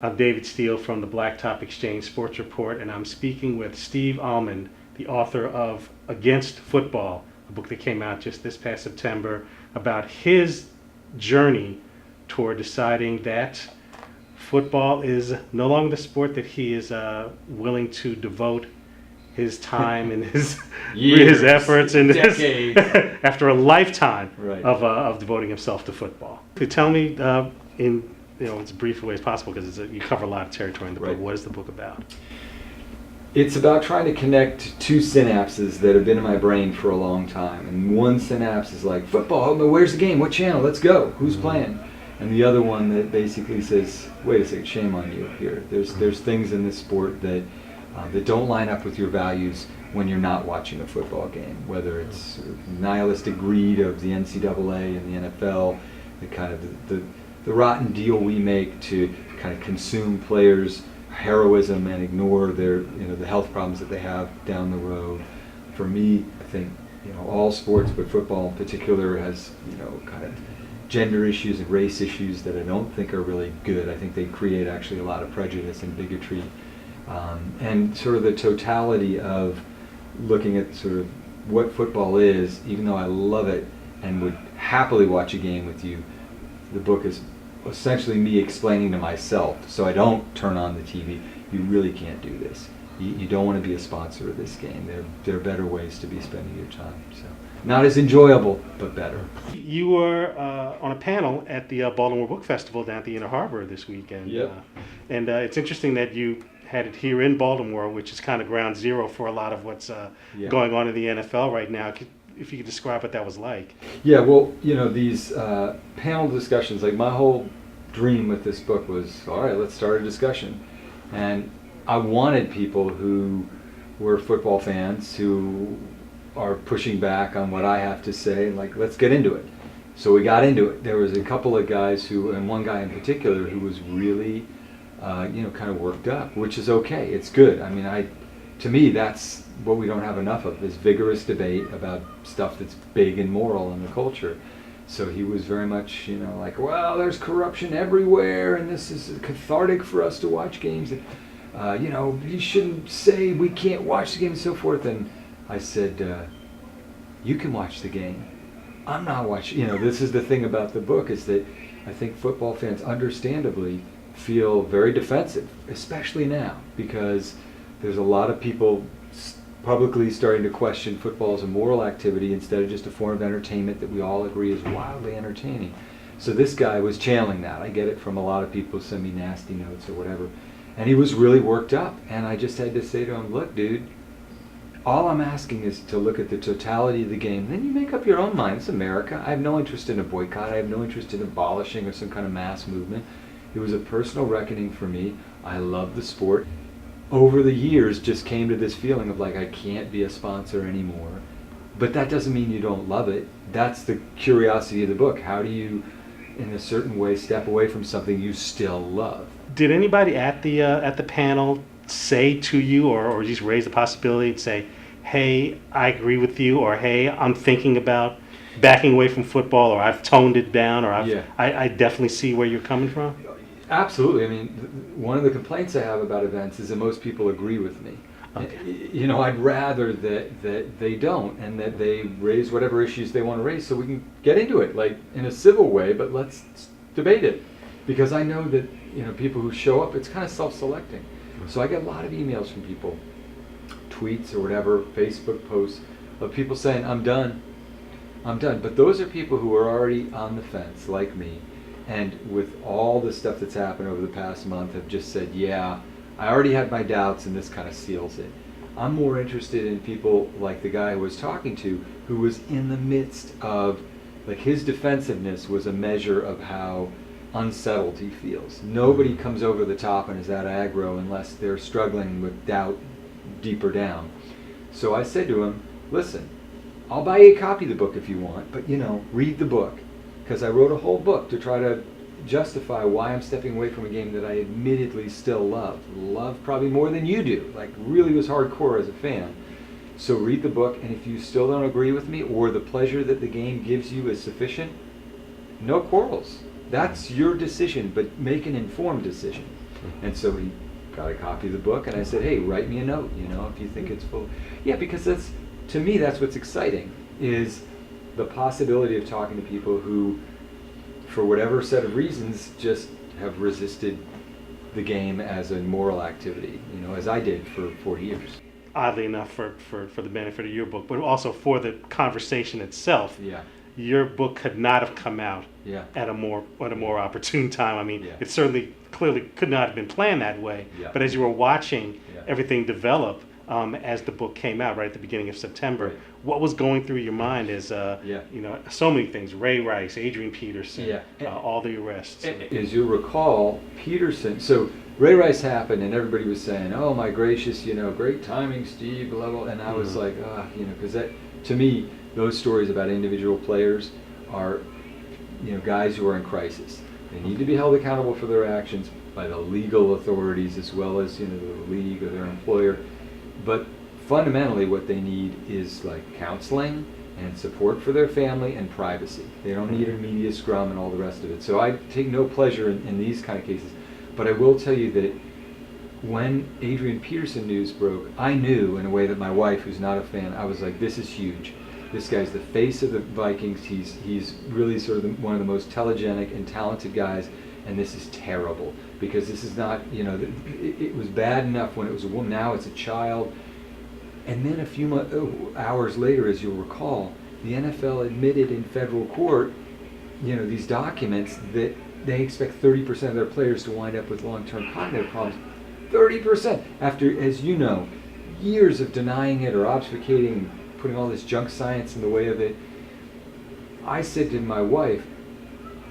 I'm David Steele from the Blacktopxchange Sports Report, and I'm speaking with Steve Almond, the author of Against Football, a book that came out just this past September about his journey toward deciding that football is no longer the sport that he is willing to devote his time and his Years, his efforts and decades. after a lifetime Right. of devoting himself to football. Could you tell me in as brief a way as possible, because you cover a lot of territory in the book. Right. What is the book about? It's about trying to connect two synapses that have been in my brain for a long time. And one synapse is like, football, but where's the game? What channel? Let's go. Who's playing? And the other one that basically says, wait a second, shame on you here. There's things in this sport that don't line up with your values when you're not watching a football game, whether it's sort of nihilistic greed of the NCAA and the NFL, the kind of the rotten deal we make to kind of consume players' heroism and ignore their, the health problems that they have down the road. For me, I think, all sports, but football in particular has, kind of gender issues and race issues that I don't think are really good. I think they create actually a lot of prejudice and bigotry. And sort of the totality of looking at sort of what football is, even though I love it and would happily watch a game with you, the book is essentially me explaining to myself, so I don't turn on the TV, you really can't do this. You don't want to be a sponsor of this game. There are better ways to be spending your time. So not as enjoyable, but better. You were on a panel at the Baltimore Book Festival down at the Inner Harbor this weekend. Yep. And it's interesting that you had it here in Baltimore, which is kind of ground zero for a lot of what's going on in the NFL right now. If you could describe what that was like. Yeah, well, these panel discussions, like my whole dream with this book was, all right, let's start a discussion. And I wanted people who were football fans who are pushing back on what I have to say, like, let's get into it. So we got into it. There was a couple of guys who, and one guy in particular, who was really, kind of worked up, which is okay. It's good. I mean, to me, that's what we don't have enough of, is vigorous debate about stuff that's big and moral in the culture. So he was very much, like, well, there's corruption everywhere, and this is cathartic for us to watch games. And, you shouldn't say we can't watch the game and so forth. And I said, you can watch the game. I'm not watching. This is the thing about the book, is that I think football fans understandably feel very defensive, especially now, because there's a lot of people publicly starting to question football as a moral activity instead of just a form of entertainment that we all agree is wildly entertaining. So this guy was channeling that. I get it from a lot of people who send me nasty notes or whatever. And he was really worked up. And I just had to say to him, look, dude, all I'm asking is to look at the totality of the game. Then you make up your own mind. It's America. I have no interest in a boycott. I have no interest in abolishing or some kind of mass movement. It was a personal reckoning for me. I love the sport. Over the years, just came to this feeling of like, I can't be a sponsor anymore. But that doesn't mean you don't love it. That's the curiosity of the book. How do you, in a certain way, step away from something you still love? Did anybody at the panel say to you, or just raise the possibility and say, hey, I agree with you, or hey, I'm thinking about backing away from football, or I've toned it down, or I definitely see where you're coming from? Absolutely. I mean, one of the complaints I have about events is that most people agree with me. Okay. I'd rather that they don't, and that they raise whatever issues they want to raise so we can get into it, like in a civil way, but let's debate it. Because I know that, people who show up, it's kind of self-selecting. So I get a lot of emails from people, tweets or whatever, Facebook posts, of people saying, I'm done. But those are people who are already on the fence, like me. And with all the stuff that's happened over the past month, have just said, yeah, I already had my doubts and this kind of seals it. I'm more interested in people like the guy I was talking to, who was in the midst of, like, his defensiveness was a measure of how unsettled he feels. Nobody comes over the top and is that aggro unless they're struggling with doubt deeper down. So I said to him, listen, I'll buy you a copy of the book if you want, but read the book. Because I wrote a whole book to try to justify why I'm stepping away from a game that I admittedly still love. Love probably more than you do. Like, really was hardcore as a fan. So read the book, and if you still don't agree with me, or the pleasure that the game gives you is sufficient, no quarrels. That's your decision, but make an informed decision. And so he got a copy of the book, and I said, hey, write me a note, if you think it's full. Yeah, because to me, that's what's exciting, is the possibility of talking to people who, for whatever set of reasons, just have resisted the game as a moral activity, as I did for 40 years. Oddly enough, for the benefit of your book, but also for the conversation itself, Yeah. your book could not have come out Yeah. at a more opportune time. I mean, Yeah. it certainly clearly could not have been planned that way. Yeah. But as you were watching Yeah. everything develop as the book came out right at the beginning of September, Right. what was going through your mind is, Yeah. so many things: Ray Rice, Adrian Peterson, Yeah. all the arrests. As you'll recall, Peterson, so Ray Rice happened and everybody was saying, oh my gracious, great timing, Steve, blah, blah, and I was like, because that, to me, those stories about individual players are, guys who are in crisis. They need to be held accountable for their actions by the legal authorities as well as, the league or their employer. But fundamentally what they need is like counseling and support for their family and privacy. They don't need a media scrum and all the rest of it. So I take no pleasure in these kind of cases. But I will tell you that when Adrian Peterson news broke, I knew in a way that my wife, who's not a fan, I was like, this is huge. This guy's the face of the Vikings. He's really sort of one of the most telegenic and talented guys, and this is terrible because this is not, it was bad enough when it was a woman. Now it's a child. And then a few hours later, as you'll recall, the NFL admitted in federal court, these documents that they expect 30% of their players to wind up with long-term cognitive problems. 30% after, as you know, years of denying it or obfuscating, putting all this junk science in the way of it. I said to my wife,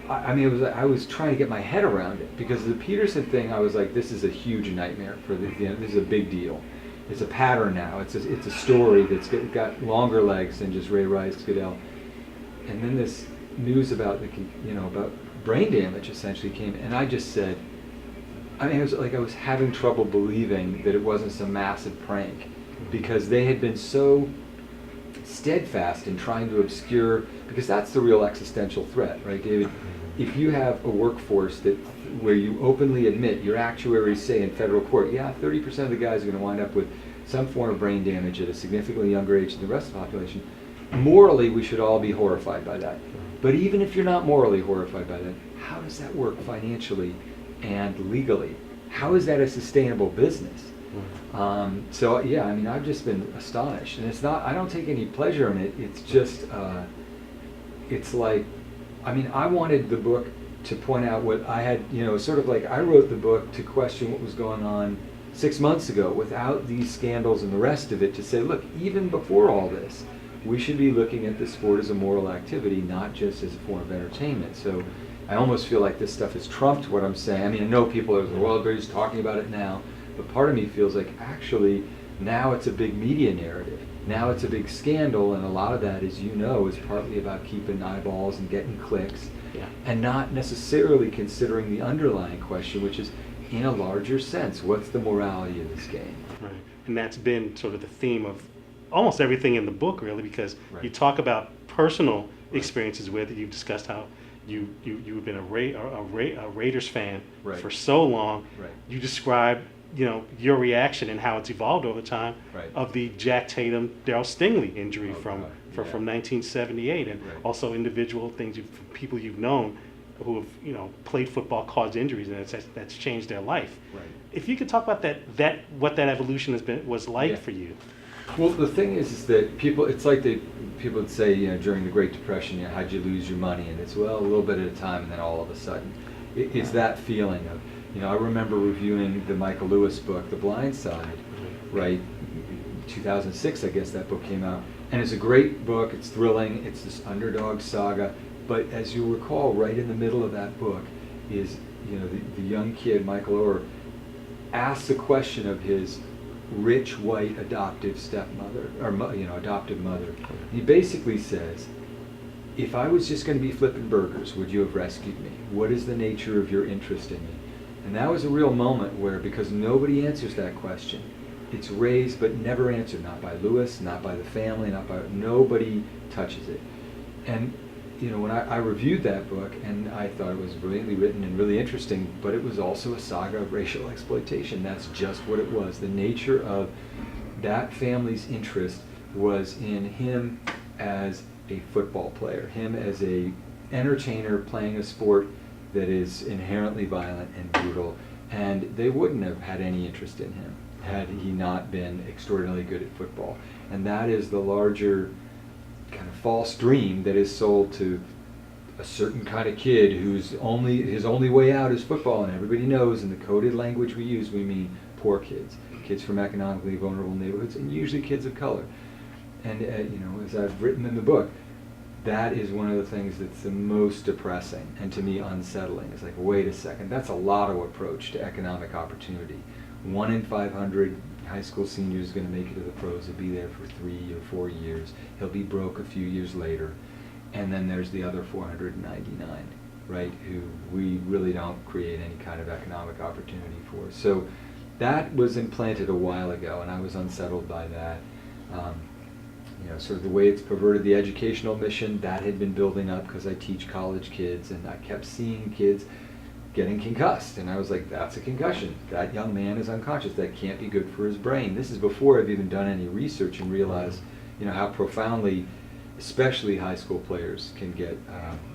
I was trying to get my head around it because the Peterson thing, I was like, this is a huge nightmare for this is a big deal. It's a pattern now. It's a story that's got longer legs than just Ray Rice, Goodell. And then this news about about brain damage essentially came, and I just said, it was like I was having trouble believing that it wasn't some massive prank, because they had been so steadfast in trying to obscure, because that's the real existential threat, right, David? If you have a workforce where you openly admit, your actuaries say in federal court, 30% of the guys are going to wind up with some form of brain damage at a significantly younger age than the rest of the population, morally we should all be horrified by that. But even if you're not morally horrified by that, how does that work financially and legally? How is that a sustainable business? So yeah, I've just been astonished, and it's not, I don't take any pleasure in it. It's just, it's like, I wanted the book to point out what I had, sort of like I wrote the book to question what was going on 6 months ago without these scandals and the rest of it, to say, look, even before all this, we should be looking at the sport as a moral activity, not just as a form of entertainment. So I almost feel like this stuff has trumped what I'm saying. I know people are like, well, everybody's talking about it now, but part of me feels like actually now it's a big media narrative. Now it's a big scandal, and a lot of that, as you know, is partly about keeping eyeballs and getting clicks, and not necessarily considering the underlying question, which is, in a larger sense, what's the morality of this game? Right. And that's been sort of the theme of almost everything in the book, really, because you talk about personal experiences with it. You've discussed how you've been a Raiders fan for so long. Right. You describe your reaction and how it's evolved over time of the Jack Tatum, Darryl Stingley injury from 1978, and also individual things, people you've known who have played football, caused injuries, and that's changed their life. Right. If you could talk about that what that evolution was like for you. Well, the thing is that people, it's like people would say, during the Great Depression, how'd you lose your money? And it's, well, a little bit at a time, and then all of a sudden. It's that feeling of, I remember reviewing the Michael Lewis book, The Blind Side, right? 2006, I guess that book came out. And it's a great book, it's thrilling, it's this underdog saga. But as you recall, right in the middle of that book is, the young kid, Michael Orr, asks the question of his rich white adoptive stepmother, or adoptive mother. He basically says, if I was just going to be flipping burgers, would you have rescued me? What is the nature of your interest in me? And that was a real moment where, because nobody answers that question, it's raised but never answered, not by Lewis, not by the family, nobody touches it. And when I reviewed that book, and I thought it was brilliantly written and really interesting, but it was also a saga of racial exploitation. That's just what it was. The nature of that family's interest was in him as a football player, him as a entertainer playing a sport that is inherently violent and brutal, and they wouldn't have had any interest in him had he not been extraordinarily good at football. And that is the larger kind of false dream that is sold to a certain kind of kid his only way out is football, and everybody knows in the coded language we use we mean poor kids from economically vulnerable neighborhoods, and usually kids of color. And as I've written in the book, that is one of the things that's the most depressing and to me unsettling. It's like, wait a second, that's a lotto approach to economic opportunity. 1 in 500 high school seniors is going to make it to the pros. He'll be there for 3 or 4 years. He'll be broke a few years later. And then there's the other 499, right, who we really don't create any kind of economic opportunity for. So that was implanted a while ago, and I was unsettled by that. Sort of the way it's perverted the educational mission, that had been building up because I teach college kids, and I kept seeing kids getting concussed, and I was like, that's a concussion. That young man is unconscious. That can't be good for his brain. This is before I've even done any research and realized, how profoundly, especially high school players, can get,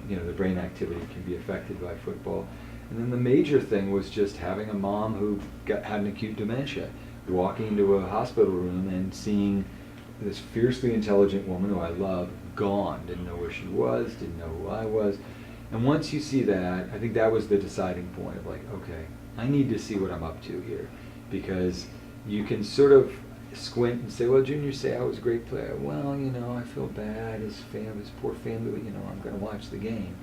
the brain activity can be affected by football. And then the major thing was just having a mom who had an acute dementia, walking into a hospital room and seeing this fiercely intelligent woman who I love gone, didn't know where she was, didn't know who I was. And once you see that, I think that was the deciding point of like, okay, I need to see what I'm up to here, because you can sort of squint and say, well, Junior say I was a great player. Well, I feel bad, his poor family, I'm going to watch the game.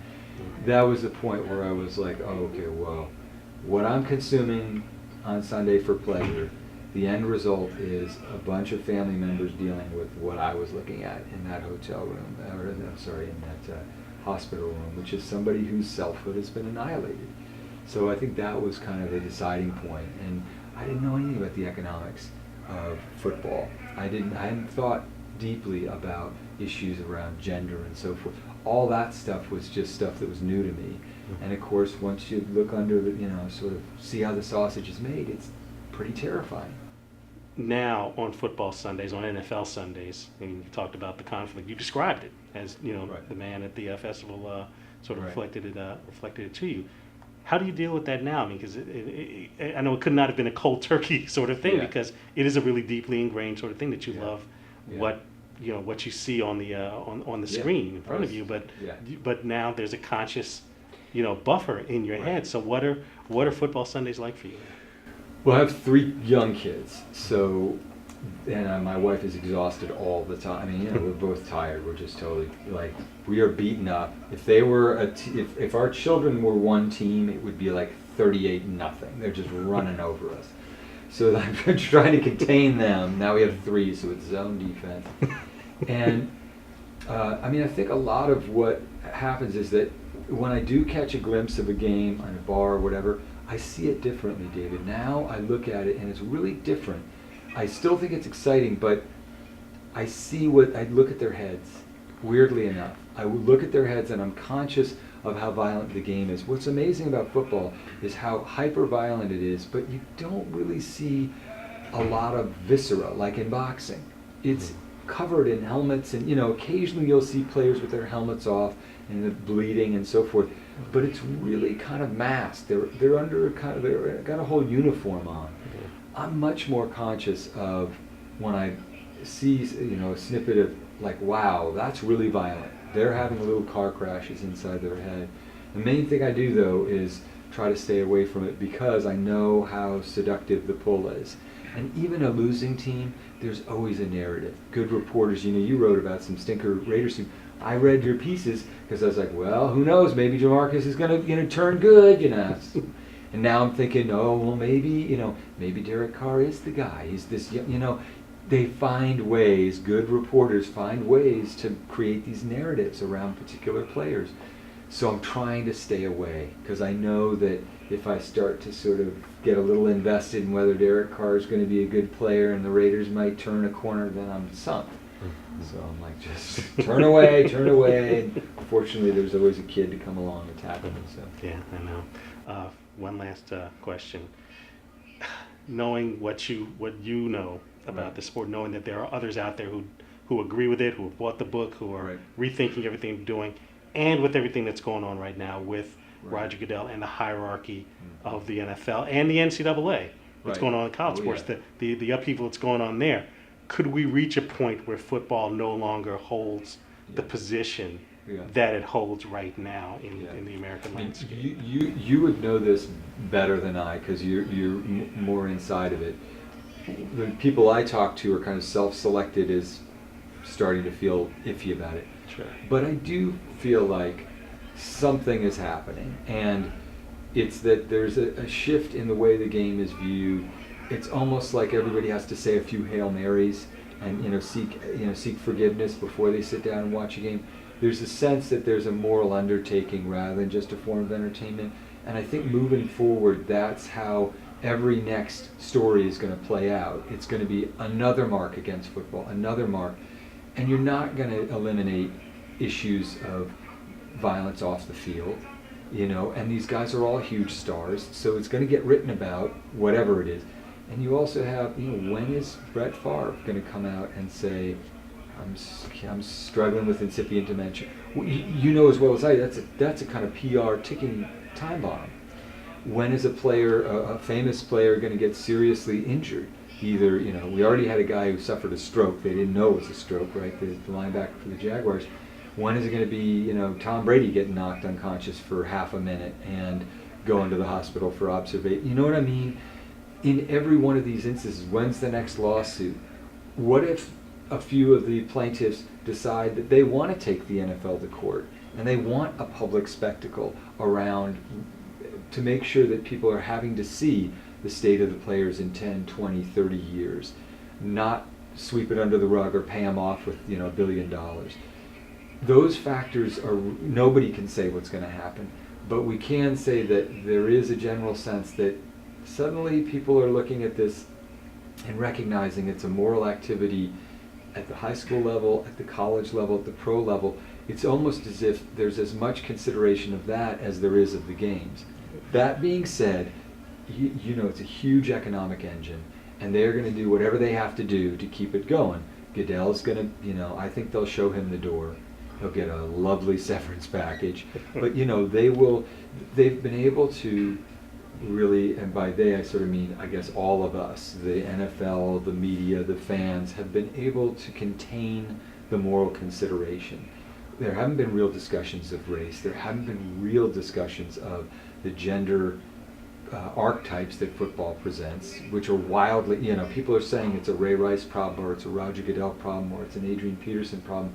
That was the point where I was like, oh, okay, well, what I'm consuming on Sunday for pleasure, the end result is a bunch of family members dealing with what I was looking at in that hotel room, in that hospital room, which is somebody whose selfhood has been annihilated. So I think that was kind of a deciding point. And I didn't know anything about the economics of football. I hadn't thought deeply about issues around gender and so forth. All that stuff was just stuff that was new to me. And of course, once you look under the, sort of see how the sausage is made, it's pretty terrifying. Now on football Sundays, on NFL Sundays, and you talked about the conflict. You described it as Right. The man at the festival sort of Right. reflected it to you. How do you deal with that now? I mean, because I know it could not have been a cold turkey sort of thing, Yeah. because it is a really deeply ingrained sort of thing that you Yeah. love Yeah. what you see on the Yeah. screen in front of you, Yeah. but now there's a conscious buffer in your Right. head. So what are football Sundays like for you? Well, I have 3 young kids, and my wife is exhausted all the time. I mean, we're both tired. We're just totally we are beaten up. If they were if our children were one team, it would be like 38-0. They're just running over us. So I've been trying to contain them. Now we have 3, so it's zone defense. And I think a lot of what happens is that when I do catch a glimpse of a game on a bar or whatever, I see it differently, David. Now I look at it and it's really different. I still think it's exciting, but I look at their heads, weirdly enough. I would look at their heads and I'm conscious of how violent the game is. What's amazing about football is how hyper-violent it is, but you don't really see a lot of viscera like in boxing. It's covered in helmets, and occasionally you'll see players with their helmets off and the bleeding and so forth, but it's really kind of masked. They're under they've got a whole uniform on. I'm much more conscious of when I see a snippet of like, wow, that's really violent. They're having little car crashes inside their head. The main thing I do though is try to stay away from it, because I know how seductive the pull is. And even a losing team, there's always a narrative. Good reporters, you wrote about some stinker Raiders team. I read your pieces because I was like, well, who knows? Maybe Jamarcus is going to turn good, And now I'm thinking, oh, well, maybe Derek Carr is the guy. He's this, They find ways. Good reporters find ways to create these narratives around particular players. So I'm trying to stay away, because I know that if I start to sort of get a little invested in whether Derek Carr is going to be a good player and the Raiders might turn a corner, then I'm sunk. So I'm like, just turn away, turn away. And fortunately, there's always a kid to come along and tackle me. So Yeah, I know. One last question. Knowing what you know about Right. the sport, knowing that there are others out there who agree with it, who have bought the book, who are Right. rethinking everything they're doing, and with everything that's going on right now with Right. Roger Goodell and the hierarchy Mhm. of the NFL and the NCAA, what's Right. going on in college Oh, sports, yeah. the upheaval that's going on there. Could we reach a point where football no longer holds the Yeah. position Yeah. that it holds right now Yeah. in the American I mean, landscape? you would know this better than I because you're more inside of it. The people I talk to are kind of self-selected as starting to feel iffy about it. Sure. But I do feel like something is happening, and it's that there's a shift in the way the game is viewed. It's almost like everybody has to say a few Hail Marys and seek forgiveness before they sit down and watch a game. There's a sense that there's a moral undertaking rather than just a form of entertainment. And I think moving forward, that's how every next story is going to play out. It's going to be another mark against football, another mark. And you're not going to eliminate issues of violence off the field, and these guys are all huge stars, so it's going to get written about, whatever it is. And you also have, when is Brett Favre going to come out and say, I'm struggling with incipient dementia? Well, you know as well as I, that's a kind of PR ticking time bomb. When is a famous player, going to get seriously injured? Either, we already had a guy who suffered a stroke. They didn't know it was a stroke, right? The linebacker for the Jaguars. When is it going to be, Tom Brady getting knocked unconscious for half a minute and going to the hospital for observation? You know what I mean? In every one of these instances, when's the next lawsuit? What if a few of the plaintiffs decide that they want to take the NFL to court and they want a public spectacle around to make sure that people are having to see the state of the players in 10, 20, 30 years, not sweep it under the rug or pay them off with $1 billion. Those factors are, nobody can say what's going to happen, but we can say that there is a general sense that suddenly people are looking at this and recognizing it's a moral activity at the high school level, at the college level, at the pro level. It's almost as if there's as much consideration of that as there is of the games. That being said, it's a huge economic engine, and they're going to do whatever they have to do to keep it going. Goodell's going to, I think they'll show him the door. He'll get a lovely severance package. But, they've been able to really, and by they I sort of mean, I guess, all of us, the NFL, the media, the fans, have been able to contain the moral consideration. There haven't been real discussions of race. There haven't been real discussions of the gender archetypes that football presents, which are wildly, people are saying it's a Ray Rice problem, or it's a Roger Goodell problem, or it's an Adrian Peterson problem,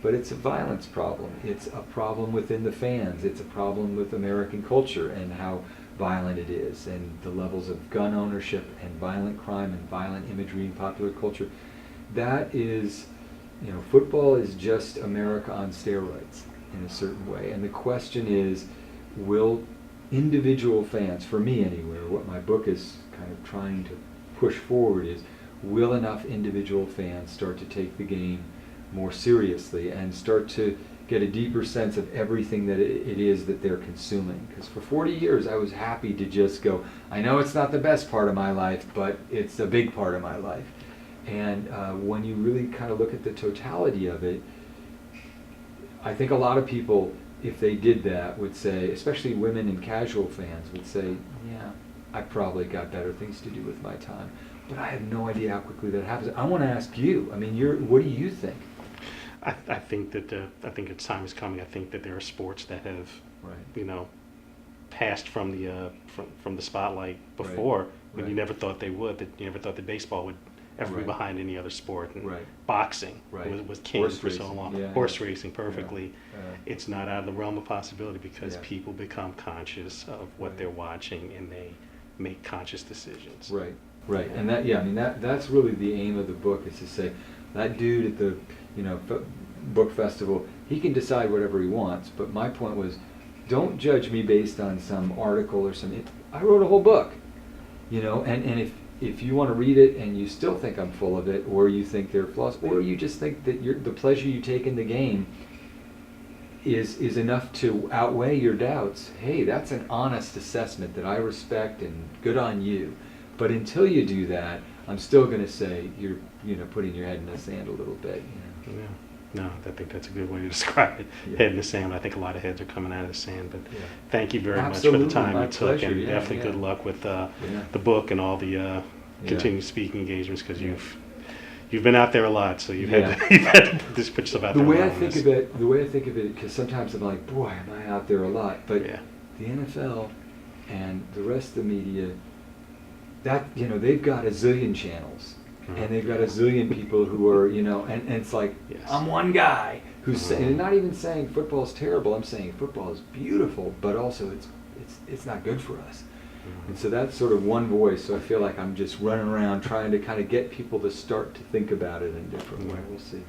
but it's a violence problem. It's a problem within the fans. It's a problem with American culture and how violent it is, and the levels of gun ownership and violent crime and violent imagery in popular culture. That is, football is just America on steroids in a certain way. And the question is, will individual fans, for me anyway, what my book is kind of trying to push forward is, will enough individual fans start to take the game more seriously and start to get a deeper sense of everything that it is that they're consuming? Because for 40 years I was happy to just go, I know it's not the best part of my life, but it's a big part of my life. And when you really kind of look at the totality of it, I think a lot of people, if they did that, would say, especially women and casual fans, would say, yeah, I probably got better things to do with my time. But I have no idea how quickly that happens. I want to ask you, what do you think? I think that its time is coming. I think that there are sports that have, Right. Passed from the spotlight before, when you Right. never thought they would. That you never thought that baseball would ever be Right. behind any other sport. And Right. boxing Right. was king Horse for so racing. long. Yeah. Horse racing, perfectly. Yeah. It's not out of the realm of possibility because Yeah. people become conscious of what Right. they're watching and they make conscious decisions. Right, right, and that's really the aim of the book, is to say that dude at the book festival, he can decide whatever he wants. But my point was, don't judge me based on some article or I wrote a whole book, and if you want to read it and you still think I'm full of it, or you think there are flaws, or you just think that the pleasure you take in the game is enough to outweigh your doubts, hey, that's an honest assessment that I respect, and good on you. But until you do that, I'm still going to say you're putting your head in the sand a little bit. Yeah. No, I think that's a good way to describe it. Yeah. Head in the sand. I think a lot of heads are coming out of the sand. But Yeah. thank you very Absolutely, much for the time my you took, pleasure. and Yeah, definitely yeah. good luck with Yeah. the book and all the continued speaking engagements, because Yeah. you've been out there a lot, so you've Yeah. had to, you've had to just put yourself out The there. way a I lot on think this. of it, because sometimes I'm like, boy, am I out there a lot. But Yeah. the NFL and the rest of the media, that they've got a zillion channels, Mhm. and they've got a zillion people who are and it's like, Yes. I'm one guy who's saying, Mhm. and not even saying football's terrible. I'm saying football is beautiful, but also it's not good for us. And so that's sort of one voice. So I feel like I'm just running around trying to kind of get people to start to think about it in a different way. We'll see.